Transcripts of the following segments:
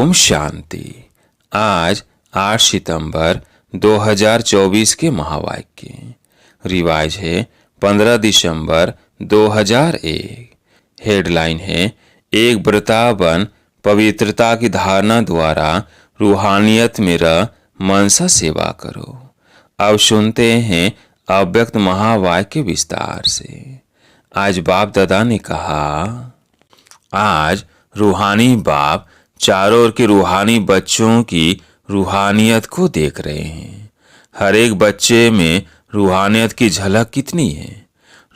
ओम शांति। आज 8 सितंबर 2024 के महावाक्य रिवाज है 15 दिसंबर 2001। हेडलाइन है एक व्रता बन पवित्रता की धारणा द्वारा रूहानियत में रह मनसा सेवा करो। अब सुनते हैं अव्यक्त महावाक्य विस्तार से। आज बाप दादा ने कहा, आज रूहानी बाप चारों ओर के रूहानी बच्चों की रूहानियत को देख रहे हैं। हर एक बच्चे में रूहानियत की झलक कितनी है।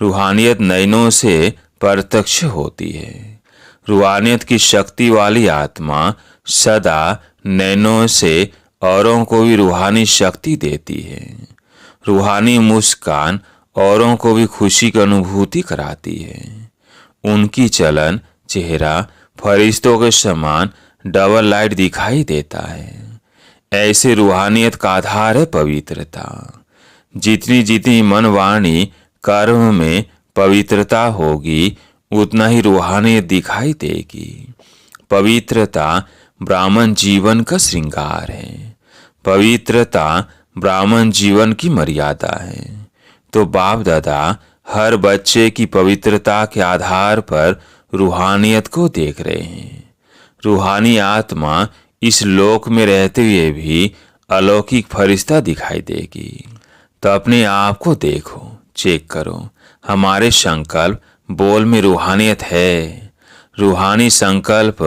रूहानियत नयनों से प्रत्यक्ष होती है। रूहानियत की शक्ति वाली आत्मा सदा नयनों से औरों को भी रूहानी शक्ति देती है। रूहानी मुस्कान औरों को भी खुशी की अनुभूति कराती है। उनकी चलन चेहरा फरिश्तों के समान डबल लाइट दिखाई देता है। ऐसे रूहानियत का आधार है पवित्रता। जितनी जितनी मन वाणी कर्म में पवित्रता होगी उतना ही रूहानियत दिखाई देगी। पवित्रता ब्राह्मण जीवन का श्रृंगार है। पवित्रता ब्राह्मण जीवन की मर्यादा है। तो बाप दादा हर बच्चे की पवित्रता के आधार पर रूहानियत को देख रहे हैं। रूहानी आत्मा इस लोक में रहते हुए भी अलौकिक फरिश्ता दिखाई देगी। तो अपने आप को देखो, चेक करो। हमारे संकल्प बोल में रूहानियत है। रूहानी संकल्प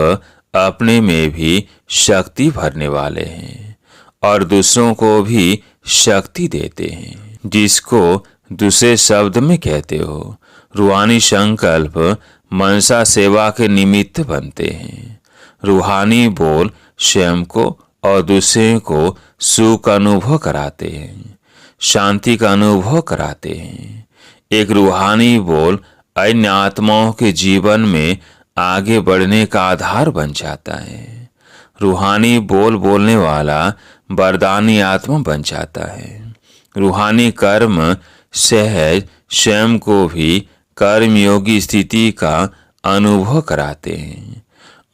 अपने में भी शक्ति भरने वाले हैं और दूसरों को भी शक्ति देते हैं। जिसको दूसरे शब्द में कहते हो, रूहानी संकल्प मनसा सेवा के निमित्त बनते हैं। रूहानी बोल स्वयं को और दूसरे को सुख का अनुभव कराते हैं, शांति का अनुभव कराते हैं। एक रूहानी बोल अन्य आत्माओं के जीवन में आगे बढ़ने का आधार बन जाता है। रूहानी बोल बोलने वाला वरदानी आत्मा बन जाता है। रूहानी कर्म सहज स्वयं को भी कर्मयोगी स्थिति का अनुभव कराते हैं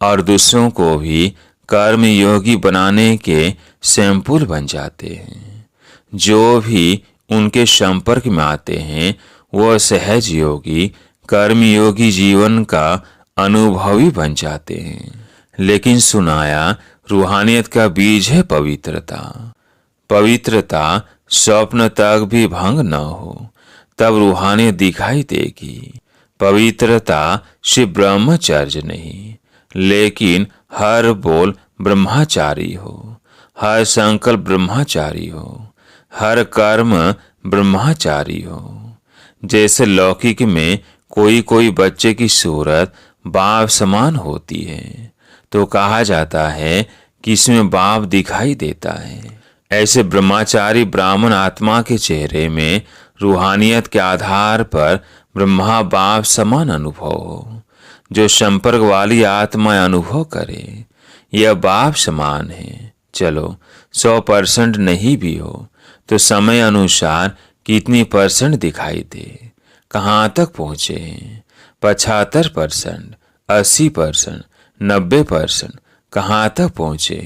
और दूसरों को भी कर्मयोगी बनाने के सैंपल बन जाते हैं। जो भी उनके संपर्क में आते हैं वह सहज योगी कर्मयोगी जीवन का अनुभवी बन जाते हैं। लेकिन सुनाया रूहानियत का बीज है पवित्रता। पवित्रता स्वप्न तक भी भंग न हो तब रूहानियत दिखाई देगी। पवित्रता सिर्फ ब्रह्मचर्य नहीं, लेकिन हर बोल ब्रह्मचारी हो, हर संकल्प ब्रह्मचारी हो, हर कर्म ब्रह्मचारी हो। जैसे लौकिक में कोई कोई बच्चे की सूरत बाप समान होती है तो कहा जाता है कि इसमें बाप दिखाई देता है। ऐसे ब्रह्मचारी ब्राह्मण आत्मा के चेहरे में रूहानियत के आधार पर ब्रह्मा बाप समान अनुभव हो। जो संपर्क वाली आत्मा अनुभव करे यह बाप समान है। चलो 100% नहीं भी हो तो समय अनुसार कितनी परसेंट दिखाई दे, कहाँ तक पहुँचे, 75%, 80%, 90%, कहाँ तक पहुँचे,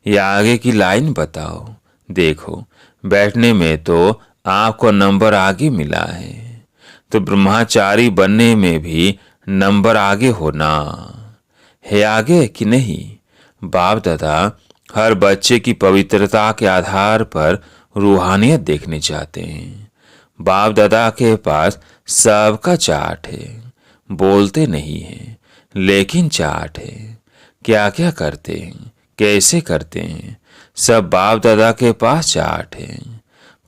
या आगे की लाइन बताओ। देखो बैठने में तो आपको नंबर आगे मिला है, तो ब्रह्मचारी बनने में भी नंबर आगे होना है आगे कि नहीं। बाप दादा हर बच्चे की पवित्रता के आधार पर रूहानियत देखने चाहते हैं। बाप दादा के पास सबका चार्ट है। बोलते नहीं है लेकिन चार्ट है। क्या क्या करते हैं, कैसे करते हैं, सब बाप दादा के पास चार्ट है।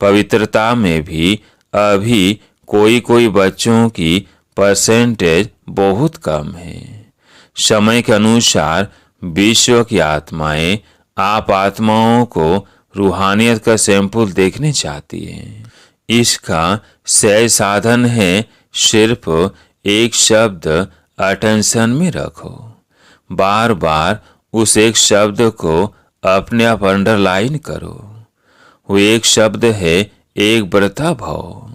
पवित्रता में भी अभी कोई कोई बच्चों की परसेंटेज बहुत कम है। समय के अनुसार विश्व की आत्माएं आप आत्माओं को रूहानियत का सैंपल देखने चाहती हैं। इसका सहज साधन है सिर्फ एक शब्द अटेंशन में रखो। बार बार उस एक शब्द को अपने आप अंडरलाइन करो। वो एक शब्द है एक व्रता भाव।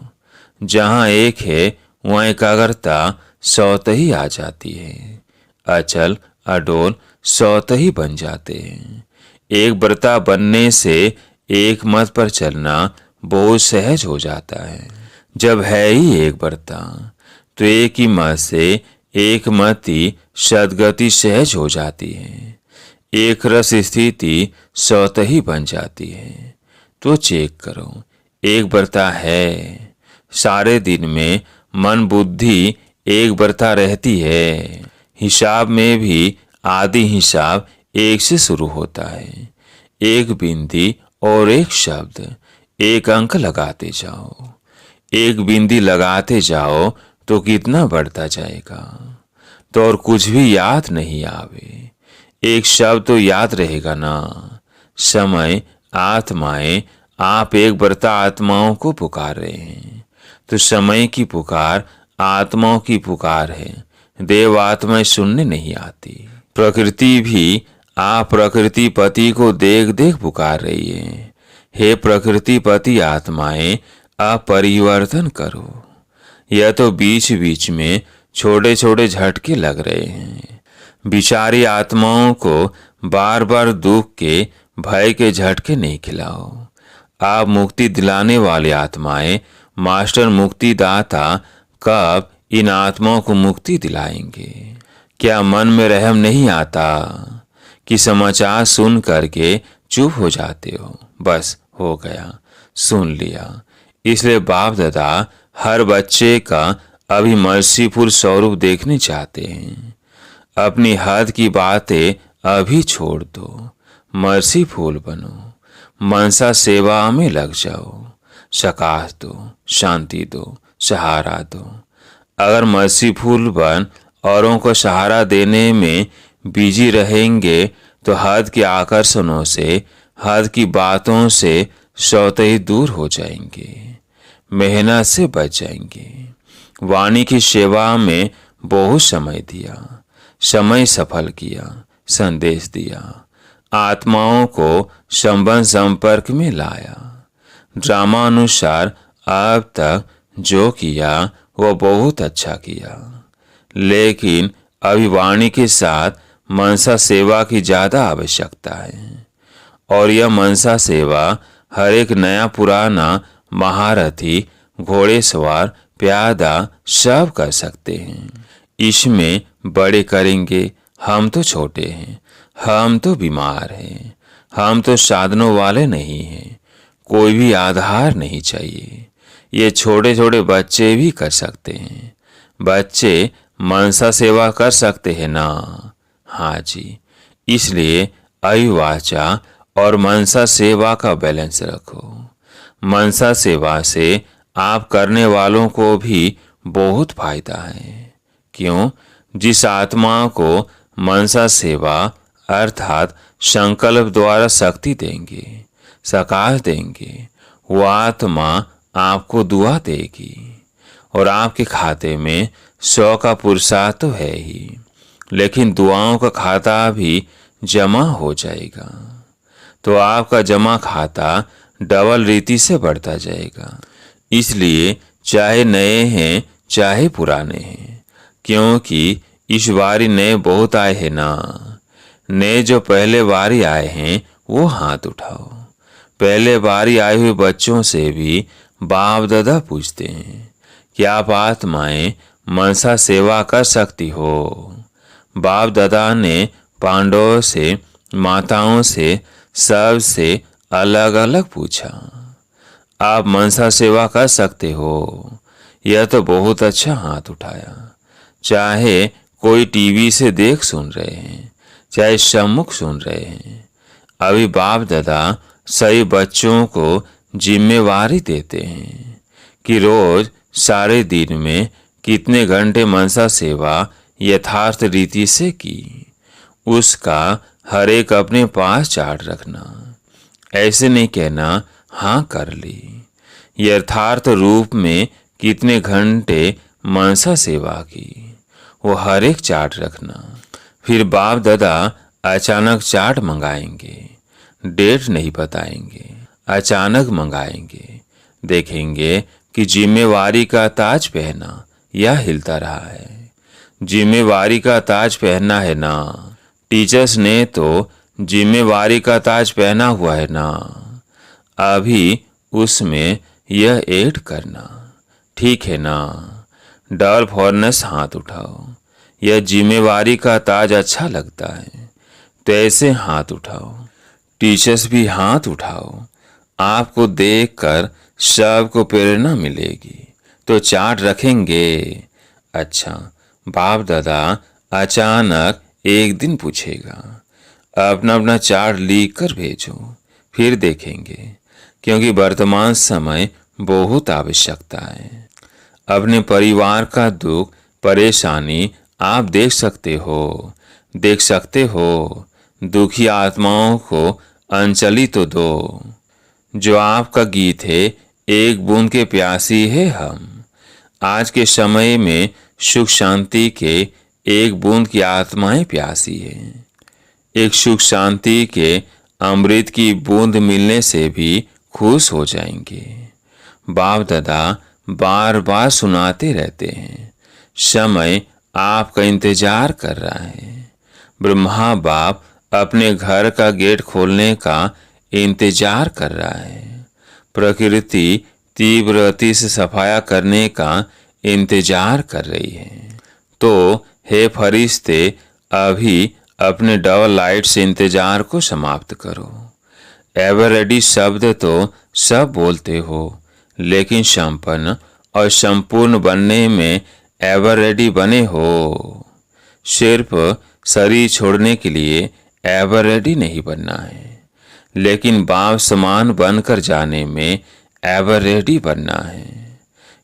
जहाँ एक है वहाँ एकाग्रता स्वतः ही आ जाती है। अचल अडोल स्वतः बन जाते हैं। एक व्रता बनने से एक मत पर चलना बहुत सहज हो जाता है। जब है ही एक व्रता तो एक ही मत से एक मति सद्गति सहज हो जाती है। एक रस स्थिति स्वतः ही बन जाती है। तो चेक करो, एक व्रता है। सारे दिन में मन बुद्धि एक व्रता रहती है। हिसाब में भी आदि हिसाब एक से शुरू होता है। एक बिंदी और एक शब्द, एक अंक लगाते जाओ। एक बिंदी लगाते जाओ तो कितना बढ़ता जाएगा। तो और कुछ भी याद नहीं आवे, एक शब्द तो याद रहेगा ना। समय, आत्माएं, आप एक व्रता आत्माओं को पुकार रहे हैं। तो समय की पुकार आत्माओं की पुकार है। देव आत्माएं सुनने नहीं आती। प्रकृति भी आप प्रकृति पति को देख देख पुकार रही है। हे प्रकृति पति आत्माएं, आप परिवर्तन करो। यह तो बीच बीच में छोटे छोटे झटके लग रहे हैं। बिचारी आत्माओं को बार बार दुख के, भय के झटके नहीं खिलाओ। आप मुक्ति दिलाने वाले आत्माएं, मास्टर मुक्ति दाता कब इन आत्माओं को मुक्ति दिलाएंगे? क्या मन में रहम नहीं आता कि समाचार सुन करके चुप हो जाते हो? बस हो गया, सुन लिया। इसलिए बाप दादा हर बच्चे का अभी मर्सीफुल स्वरूप देखने चाहते हैं। अपनी हद की बातें अभी छोड़ दो, मर्सीफुल बनो, मनसा सेवा में लग जाओ। सकाश दो, शांति दो, सहारा दो। अगर मर्सीफुल बन औरों को सहारा देने में बिजी रहेंगे तो हद के आकर्षणों से, हद की बातों से स्वतः ही दूर हो जाएंगे, मेहनत से बच जाएंगे। वाणी की सेवा में बहुत समय दिया, समय सफल किया, संदेश दिया, आत्माओं को संबंध संपर्क में लाया। ड्रामा अनुसार अब तक जो किया वो बहुत अच्छा किया, लेकिन अभी वाणी के साथ मनसा सेवा की ज्यादा आवश्यकता है। और यह मनसा सेवा हर एक नया पुराना महारथी, घोड़ेसवार, प्यादा सब कर सकते हैं। इसमें बड़े करेंगे, हम तो छोटे हैं, हम तो बीमार हैं, हम तो साधनों वाले नहीं हैं, कोई भी आधार नहीं चाहिए। ये छोटे छोटे बच्चे भी कर सकते हैं। बच्चे मनसा सेवा कर सकते हैं ना? हाँ जी। इसलिए अभिवाचा और मनसा सेवा का बैलेंस रखो। मनसा सेवा से आप करने वालों को भी बहुत फायदा है। क्यों? जिस आत्मा को मनसा सेवा अर्थात संकल्प द्वारा शक्ति देंगे, सकाश देंगे, वो आत्मा आपको दुआ देगी और आपके खाते में 100 का पुरुषार्थ तो है ही, लेकिन दुआओं का खाता भी जमा हो जाएगा। तो आपका जमा खाता डबल रीति से बढ़ता जाएगा। इसलिए चाहे नए हैं चाहे पुराने हैं, क्योंकि इस बारी नए बहुत आए हैं ना। नए जो पहले बारी आए हैं वो हाथ उठाओ। पहले बारी आए हुए बच्चों से भी बाप दादा पूछते हैं कि आप आत्माएं मनसा सेवा कर सकती हो? बाप दादा ने पांडवों से, माताओं से, सबसे अलग अलग पूछा, आप मनसा सेवा कर सकते हो? यह तो बहुत अच्छा हाथ उठाया। चाहे कोई टीवी से देख सुन रहे हैं, चाहे सम्मुख सुन रहे हैं, अभी बाप दादा सही बच्चों को जिम्मेवारी देते हैं कि रोज सारे दिन में कितने घंटे मनसा सेवा यथार्थ रीति से की, उसका हर एक अपने पास चार्ट रखना। ऐसे नहीं कहना हाँ कर ली। यथार्थ रूप में कितने घंटे मनसा सेवा की, वो हर एक चार्ट रखना। फिर बाप दादा अचानक चार्ट मंगाएंगे, डेट नहीं बताएंगे, अचानक मंगाएंगे। देखेंगे कि जिम्मेवारी का ताज पहना या हिलता रहा है। जिम्मेवारी का ताज पहनना है ना, टीचर्स ने तो जिम्मेवारी का ताज पहना हुआ है ना, अभी उसमें यह ऐड करना, ठीक है ना। डबल फॉरनेस हाथ उठाओ। यह जिम्मेवारी का ताज अच्छा लगता है तो ऐसे हाथ उठाओ। टीचर्स भी हाथ उठाओ। आपको देखकर सबको प्रेरणा मिलेगी तो चार्ट रखेंगे। अच्छा, बाप दादा अचानक एक दिन पूछेगा, अपना अपना चार्ट लिख कर भेजो, फिर देखेंगे, क्योंकि वर्तमान समय बहुत आवश्यकता है। अपने परिवार का दुख परेशानी आप देख सकते हो। दुखी आत्माओं को अंजलि तो दो। जो आपका गीत है, एक बूंद के प्यासी है हम। आज के समय में सुख शांति के एक बूंद की आत्माएं प्यासी है। एक सुख शांति के अमृत की बूंद मिलने से भी खुश हो जाएंगे। बाप दादा बार बार सुनाते रहते हैं, समय आपका इंतजार कर रहा है। ब्रह्मा बाप अपने घर का गेट खोलने का इंतजार कर रहा है। प्रकृति तीव्र गति से सफाया करने का इंतजार कर रही है। तो हे फरिश्ते, अभी अपने डबल लाइट से इंतजार को समाप्त करो। एवर रेडी शब्द तो सब बोलते हो, लेकिन संपन्न और संपूर्ण बनने में एवर रेडी बने हो। सिर्फ शरीर छोड़ने के लिए एवर रेडी नहीं बनना है, लेकिन बाप समान बनकर जाने में एवर रेडी बनना है।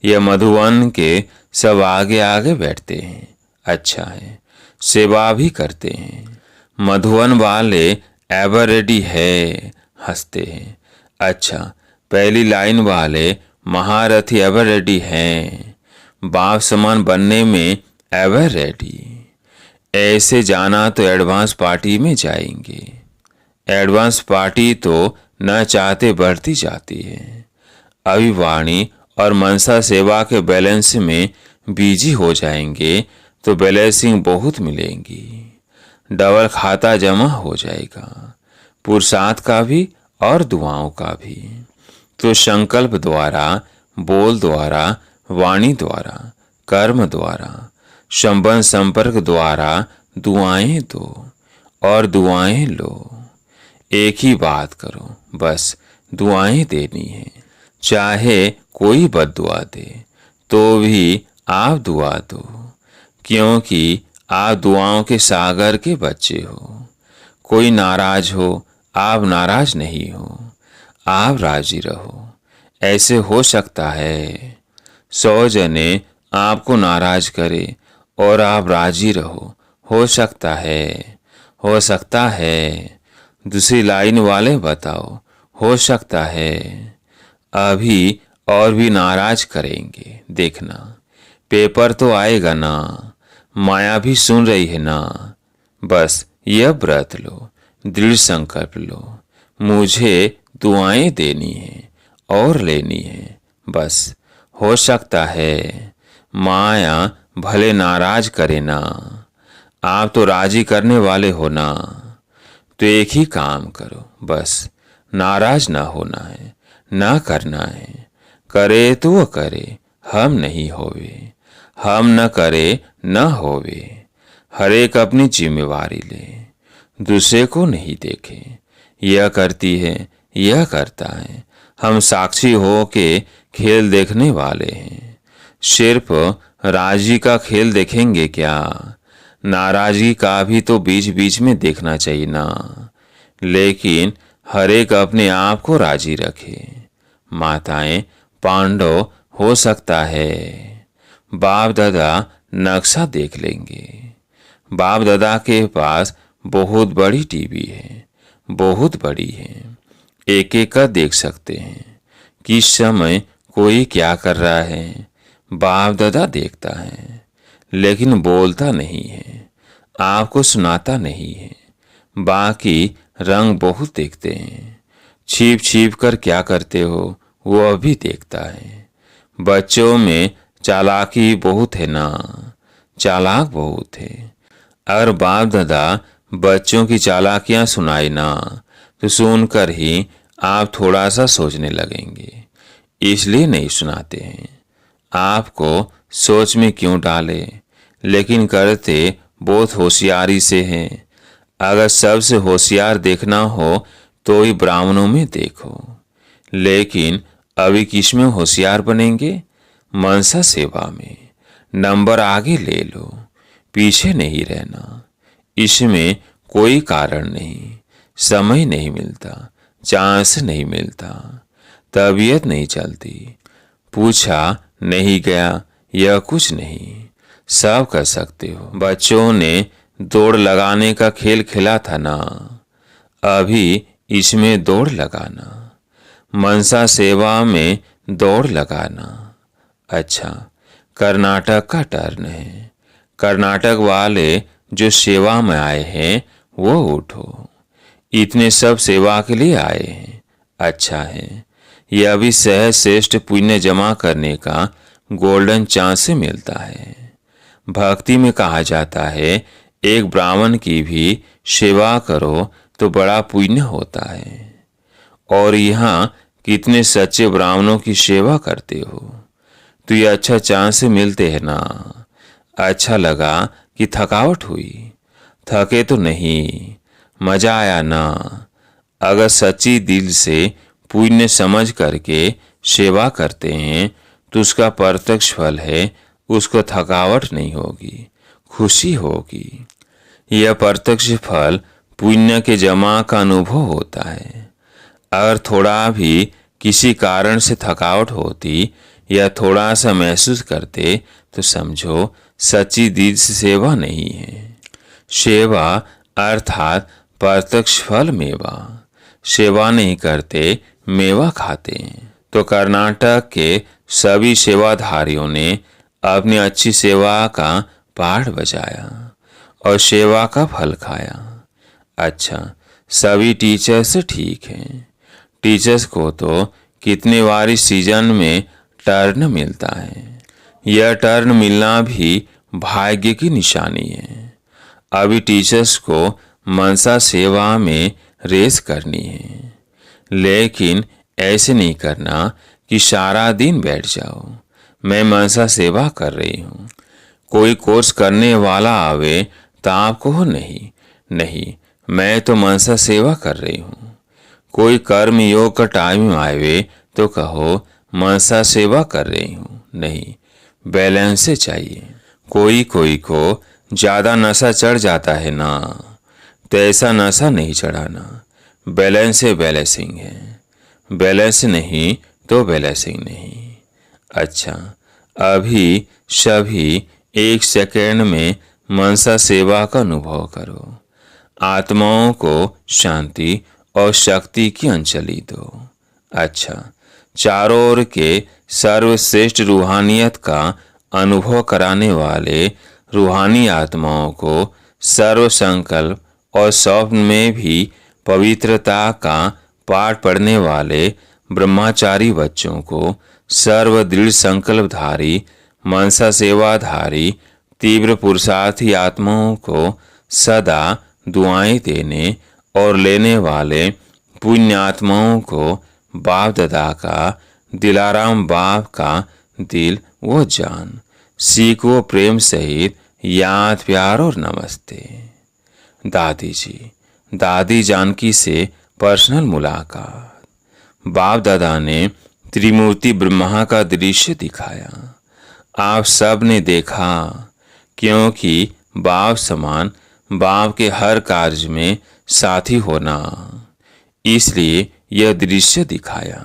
यह मधुवन के सब आगे आगे बैठते हैं, अच्छा है, सेवा भी करते हैं। मधुवन वाले एवर रेडी है, हंसते हैं। अच्छा, पहली लाइन वाले महारथी एवर रेडी हैं, बाप समान बनने में एवर रेडी। ऐसे जाना तो एडवांस पार्टी में जाएंगे। एडवांस पार्टी तो न चाहते बढ़ती जाती है। अभी वाणी और मनसा सेवा के बैलेंस में बिजी हो जाएंगे तो बैलेंसिंग बहुत मिलेंगी। डबल खाता जमा हो जाएगा, पुरुषार्थ का भी और दुआओं का भी। तो संकल्प द्वारा, बोल द्वारा, वाणी द्वारा, कर्म द्वारा, संबंध संपर्क द्वारा दुआएं दो और दुआएं लो। एक ही बात करो, बस दुआएं देनी है। चाहे कोई बद्दुआ दे तो भी आप दुआ दो, क्योंकि आप दुआओं के सागर के बच्चे हो। कोई नाराज हो, आप नाराज नहीं हो, आप राजी रहो। ऐसे हो सकता है 100 जने आपको नाराज करे और आप राजी रहो। हो सकता है। दूसरी लाइन वाले बताओ, हो सकता है अभी और भी नाराज करेंगे, देखना। पेपर तो आएगा ना, माया भी सुन रही है ना। बस यह व्रत लो, दृढ़ संकल्प लो, मुझे दुआएं देनी है और लेनी है। बस हो सकता है माया भले नाराज करे ना, आप तो राजी करने वाले हो ना। तो एक ही काम करो, बस नाराज ना होना है, ना करना है। करे तो वो करे, हम नहीं होवे। हम न करे न होवे। हर एक अपनी जिम्मेवारी ले, दूसरे को नहीं देखे। यह करती है, यह करता है, हम साक्षी हो के खेल देखने वाले हैं। सिर्फ राजी का खेल देखेंगे क्या? नाराजगी का भी तो बीच बीच में देखना चाहिए ना। लेकिन हर एक अपने आप को राजी रखे। माताएं पांडव हो सकता है। बाप दादा नक्शा देख लेंगे। बाप दादा के पास बहुत बड़ी टीवी है, बहुत बड़ी है। एक एक का देख सकते हैं, किस समय कोई क्या कर रहा है। बाप दादा देखता है, लेकिन बोलता नहीं है, आपको सुनाता नहीं है। बाकी रंग बहुत देखते हैं। छिप छिप कर क्या करते हो वो भी देखता है। बच्चों में चालाकी बहुत है ना, चालाक बहुत है। अगर बाप दादा बच्चों की चालाकियां सुनाई ना तो सुनकर ही आप थोड़ा सा सोचने लगेंगे, इसलिए नहीं सुनाते हैं। आपको सोच में क्यों डाले, लेकिन करते बहुत होशियारी से हैं। अगर सबसे होशियार देखना हो तो ही ब्राह्मणों में देखो। लेकिन अभी किसमें होशियार बनेंगे? मनसा सेवा में। नंबर आगे ले लो, पीछे नहीं रहना। इसमें कोई कारण नहीं, समय नहीं मिलता, चांस नहीं मिलता, तबीयत नहीं चलती, पूछा नहीं गया, यह कुछ नहीं, सब कर सकते हो। बच्चों ने दौड़ लगाने का खेल खेला था ना, अभी इसमें दौड़ लगाना। मनसा सेवा में दौड़ लगाना। अच्छा, कर्नाटक का टर्न है। कर्नाटक वाले जो सेवा में आए हैं वो उठो। इतने सब सेवा के लिए आए हैं, अच्छा है। यह भी सहज श्रेष्ठ पुण्य जमा करने का गोल्डन चांस मिलता है। भक्ति में कहा जाता है एक ब्राह्मण की भी सेवा करो तो बड़ा पुण्य होता है। और यहाँ कितने सच्चे ब्राह्मणों की सेवा करते हो, तो ये अच्छा चांस मिलते हैं ना। अच्छा लगा कि थकावट हुई? थके तो नहीं, मजा आया ना। अगर सच्ची दिल से पुण्य समझ करके सेवा करते हैं तो उसका प्रत्यक्ष फल है, उसको थकावट नहीं होगी, खुशी होगी। यह प्रत्यक्ष फल पुण्य के जमा का अनुभव होता है। अगर थोड़ा भी किसी कारण से थकावट होती या थोड़ा सा महसूस करते तो समझो सच्ची दिल से सेवा नहीं है। सेवा अर्थात प्रत्यक्ष फल मेवा। सेवा नहीं करते, मेवा खाते हैं। तो कर्नाटक के सभी सेवाधारियों ने अपनी अच्छी सेवा का पाठ बजाया और सेवा का फल खाया। अच्छा, सभी टीचर्स ठीक हैं। टीचर्स को तो कितने बार इस सीजन में टर्न मिलता है। यह टर्न मिलना भी भाग्य की निशानी है। अभी टीचर्स को मनसा सेवा में रेस करनी है, लेकिन ऐसे नहीं करना कि सारा दिन बैठ जाओ मैं मनसा सेवा कर रही हूँ। कोई कोर्स करने वाला आवे तो आपको हो नहीं, मैं तो मनसा सेवा कर रही हूँ। कोई कर्म योग का टाइम आवे तो कहो मनसा सेवा कर रही हूँ, नहीं, बैलेंस से चाहिए। कोई को ज्यादा नशा चढ़ जाता है ना, तो ऐसा नशा नहीं चढ़ाना। बैलेंस से बैलेंसिंग है, बैलेंस नहीं तो बैलेंसिंग नहीं। अच्छा, अभी सभी एक सेकेंड में मनसा सेवा का अनुभव करो। आत्माओं को शांति और शक्ति की अंजलि दो। अच्छा, चारों ओर के सर्वश्रेष्ठ रूहानियत का अनुभव कराने वाले रूहानी आत्माओं को सर्व संकल्प और स्वप्न में भी पवित्रता का पाठ पढ़ने वाले ब्रह्मचारी बच्चों को सर्व दृढ़ संकल्पधारी मनसा सेवाधारी तीव्र पुरुषार्थी आत्माओं को सदा दुआएं देने और लेने वाले पुण्य आत्माओं को बाप दादा का दिलाराम बाप का दिल वो जान सीखो प्रेम सहित याद प्यार और नमस्ते। दादी जी, दादी जानकी से पर्सनल मुलाकात। बाप दादा ने त्रिमूर्ति ब्रह्मा का दृश्य दिखाया। आप सब ने देखा, क्योंकि बाप समान बाप के हर कार्य में साथी होना, इसलिए यह दृश्य दिखाया।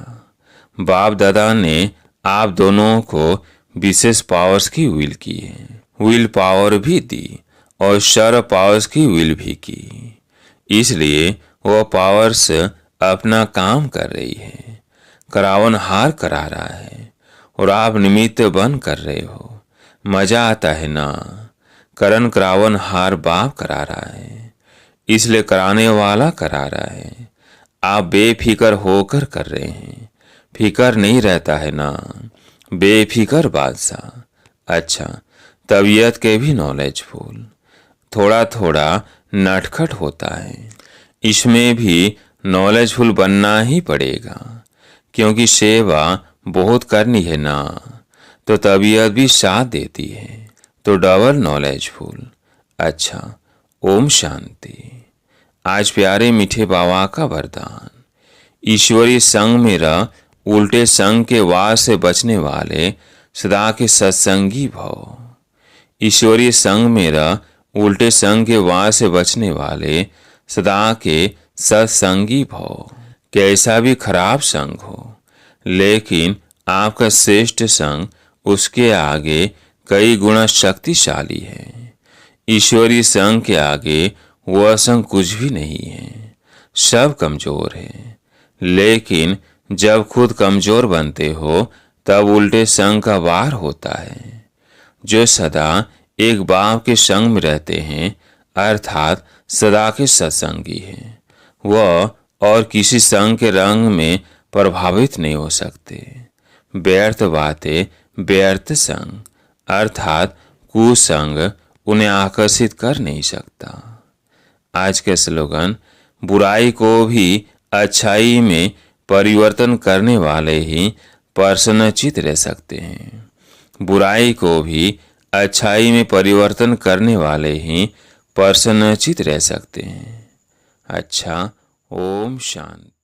बाप दादा ने आप दोनों को विशेष पावर्स की विल की है, विल पावर भी दी और सर्व पावर्स की विल भी की। इसलिए वह पावर्स अपना काम कर रही है, करावन हार करा रहा है और आप निमित्त बन कर रहे हो। मजा आता है ना। करण करावन हार बाप करा रहा है, इसलिए कराने वाला करा रहा है। आप बेफिकर होकर कर रहे हैं, फिकर नहीं रहता है ना, बेफिकर बादशाह। अच्छा, तबीयत के भी नॉलेजफुल, थोड़ा थोड़ा नटखट होता है। इसमें भी नॉलेजफुल बनना ही पड़ेगा, क्योंकि सेवा बहुत करनी है ना, तो तबीयत भी साथ देती है, तो डबल नॉलेजफुल। अच्छा, ओम शांति। आज प्यारे मीठे बाबा का वरदान। ईश्वरीय संग में रह, उल्टे संग के वार से बचने वाले सदा के सत्संगी भव। ईश्वरीय संग में रह, उल्टे संग के वार से बचने वाले सदा के सत्संगी भव। कैसा भी खराब संग हो, लेकिन आपका श्रेष्ठ संग उसके आगे कई गुना शक्तिशाली है। ईश्वरीय संग के आगे वह संग कुछ भी नहीं है, सब कमजोर है। लेकिन जब खुद कमजोर बनते हो तब उल्टे संग का वार होता है। जो सदा एक बाप के संग में रहते हैं, अर्थात सदा के सत्संगी हैं, वह और किसी संग के रंग में प्रभावित नहीं हो सकते। व्यर्थ बातें, व्यर्थ संग अर्थात कुसंग उन्हें आकर्षित कर नहीं सकता। आज के स्लोगन, बुराई को भी अच्छाई में परिवर्तन करने वाले ही प्रसन्नचित रह सकते हैं। बुराई को भी अच्छाई में परिवर्तन करने वाले ही प्रसन्नचित रह सकते हैं। अच्छा, ओम शांति।